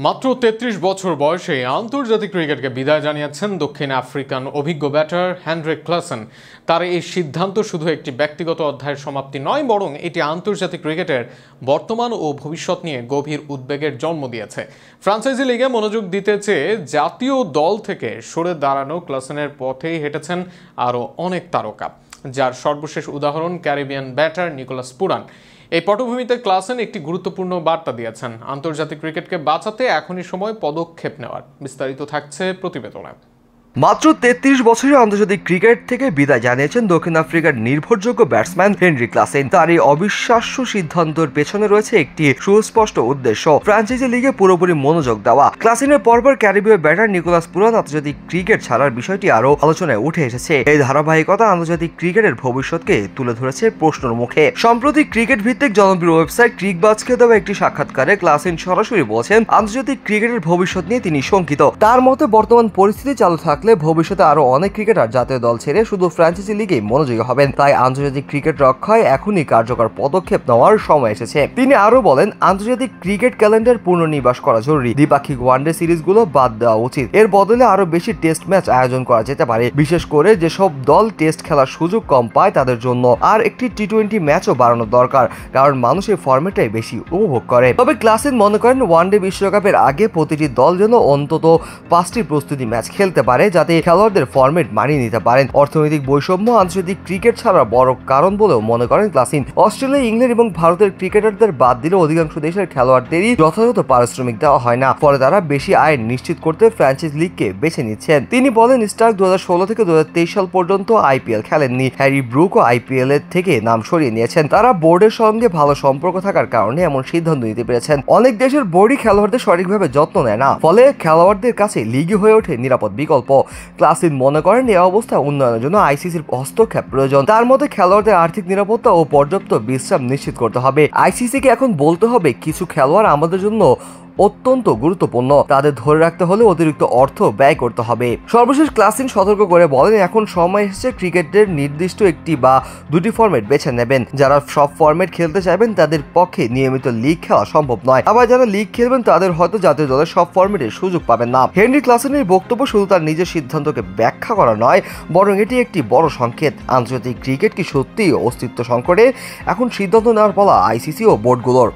মাত্র ৩৩ বছর বয়সে আন্তর্জাতিক ক্রিকেটকে বিদায় জানিয়েছেন দক্ষিণ আফ্রিকান অভিজ্ঞ ব্যাটার হেনরিক ক্লাসেন। তার এই সিদ্ধান্ত শুধু একটি ব্যক্তিগত অধ্যায়ের সমাপ্তি নয়, বরং এটি আন্তর্জাতিক ক্রিকেটের বর্তমান ও ভবিষ্যৎ নিয়ে গভীর উদ্বেগের জন্ম দিয়েছে। ফ্রাঞ্চাইজি লিগে মনোযোগ দিতে চেয়ে জাতীয় দল থেকে সরে দাঁড়ানো ক্লাসেনের পথেই হেঁটেছেন আরও অনেক তারকা, যার সর্বশেষ উদাহরণ ক্যারিবিয়ান ব্যাটার নিকোলাস পুরান। এই পটভূমিতে ক্লাসেন একটি গুরুত্বপূর্ণ বার্তা দিয়েছেন, আন্তর্জাতিক ক্রিকেটকে বাঁচাতে এখনই সময় পদক্ষেপ নেওয়ার। বিস্তারিত থাকছে প্রতিবেদনে। মাত্র ৩৩ বছরে আন্তর্জাতিক ক্রিকেট থেকে বিদায় জানিয়েছেন দক্ষিণ আফ্রিকার নির্ভরযোগ্য ব্যাটসম্যান হেনরিক ক্লাসেন। তার এই অবিশ্বাস্য সিদ্ধান্তের পেছনে রয়েছে একটি সুস্পষ্ট উদ্দেশ্য, ফ্রাঞ্চাইজি লিগে পুরোপুরি মনোযোগ দেওয়া। ক্লাসেনের পরপর ক্যারিবীয় ব্যাটার নিকোলাস পুরান আন্তর্জাতিক ক্রিকেট ছাড়ার বিষয়টি আরও আলোচনায় উঠে এসেছে। এই ধারাবাহিকতা আন্তর্জাতিক ক্রিকেটের ভবিষ্যৎকে তুলে ধরেছে প্রশ্নের মুখে। সম্প্রতি ক্রিকেট ভিত্তিক জনপ্রিয় ওয়েবসাইট ক্রিকবাজকে দেওয়া একটি সাক্ষাৎকারে ক্লাসেন সরাসরি বলেছেন, আন্তর্জাতিক ক্রিকেটের ভবিষ্যৎ নিয়ে তিনি শঙ্কিত। তার মতে বর্তমান পরিস্থিতি চালু থাকলে ভবিষ্যতে আরো অনেক ক্রিকেটার জাতীয় দল ছেড়ে শুধু ফ্রাঞ্চাইজি লিগেই মনোযোগী হবেন। তাই আন্তর্জাতিক ক্রিকেট রক্ষায় এখনই কার্যকর পদক্ষেপ নেওয়ার সময় এসেছে। তিনি আরো বলেন, আন্তর্জাতিক ক্রিকেট ক্যালেন্ডার পুনর্নিবাস করা জরুরি। দ্বিপাক্ষিক ওয়ানডে সিরিজগুলো বাদ দেওয়া উচিত। এর বদলে আরো বেশি টেস্ট ম্যাচ আয়োজন করা যেতে পারে, বিশেষ করে যেসব দল টেস্ট খেলার সুযোগ কম পায় তাদের জন্য। আর একটি টি-20 ম্যাচও বাড়ানো দরকার, কারণ মানুষ এই ফরম্যাটটাই বেশি উপভোগ করে। তবে ক্লাসেন মনে করেন, ওয়ানডে বিশ্বকাপের আগে প্রতিটি দল যেন অন্তত 5টি প্রস্তুতি ম্যাচ খেলতে পারে, যাতে খেলোয়াড়দের ফরম্যাট মানিয়ে নিতে পারেন। অর্থনৈতিক বৈষম্য আন্তর্জাতিক ক্রিকেট ছাড়া বড় কারণ বলেও মনে করেন ক্লাসেন। অস্ট্রেলিয়া, ইংল্যান্ড এবং ভারতের ক্রিকেটারদের বাদ দিলে অধিকাংশ দেশের খেলোয়াড়দেরই যথাযথ পারিশ্রমিক দেওয়া হয় না, ফলে তারা বেশি আয় নিশ্চিত করতে ফ্র্যাঞ্চাইজি লিগকে বেছে নিচ্ছেন। তিনি বলেন, স্টার্ক 2016 থেকে 2023 সাল পর্যন্ত আইপিএল খেলেননি। হ্যারি ব্রুকও আইপিএল এর থেকে নাম সরিয়ে নিয়েছেন। তারা বোর্ডের সঙ্গে ভালো সম্পর্ক থাকার কারণে এমন সিদ্ধান্ত নিতে পেরেছেন। অনেক দেশের বোর্ডই খেলোয়াড়দের সঠিকভাবে যত্ন নেয় না, ফলে খেলোয়াড়দের কাছে লিগই হয়ে ওঠে নিরাপদ বিকল্প। ক্লাসেন মনে করেন, এই অবস্থা উন্নয়নের জন্য আইসিসির হস্তক্ষেপ প্রয়োজন। তার মতে খেলোয়াড়দের আর্থিক নিরাপত্তা ও পর্যাপ্ত বিশ্রাম নিশ্চিত করতে হবে। আইসিসিকে এখন বলতে হবে, কিছু খেলোয়াড় আমাদের জন্য অত্যন্ত গুরুত্বপূর্ণ, তাদের ধরে রাখতে হলে অতিরিক্ত অর্থ ব্যয় করতে হবে। সর্বশেষ ক্লাসেন সতর্ক করে বলেন, এখন সময় এসেছে ক্রিকেটের নির্দিষ্ট একটি বা দুটি ফরম্যাট বেছে নেবেন। যারা সব ফরম্যাট খেলতে চাইবেন তাদের পক্ষে নিয়মিত লিগ খেলা সম্ভব নয়, আবার যারা লিগ খেলবেন তাদের হয়তো জাতীয় দলের সব ফরম্যাটের সুযোগ পাবেন না। হেনরি ক্লাসেনের বক্তব্য শুধু তার নিজের সিদ্ধান্তকে ব্যাখ্যা করা নয়, বরং এটি একটি বড় সংকেত। আন্তর্জাতিক ক্রিকেট কি সত্যিই অস্তিত্ব সংকটে? এখন সিদ্ধান্ত নেওয়ার পালা আইসিসি ও বোর্ডগুলোর।